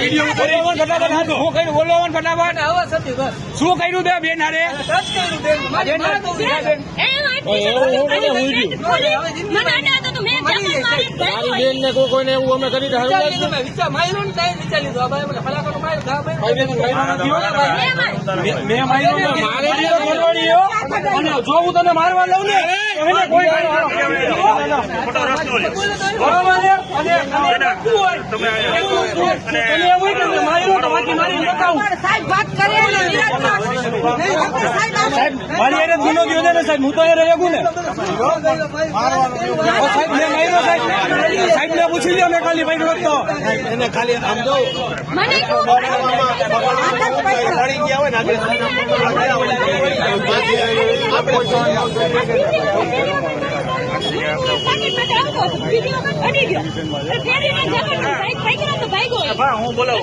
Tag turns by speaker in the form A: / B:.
A: video ફટાફટ શું કર્યું બોલો ફટાફટ શું કર્યું તે બેન હારે બેન ને કોઈને એવું અમે કરી જોવું તને મારવા લઉં ને મારી ગુનો ગયો ને સાહેબ હું તો એ રહ્યો ને સાહેબ ને પૂછી લ્યો મેં ખાલી ભાઈ તો એને ખાલી આમ જો
B: હું બોલો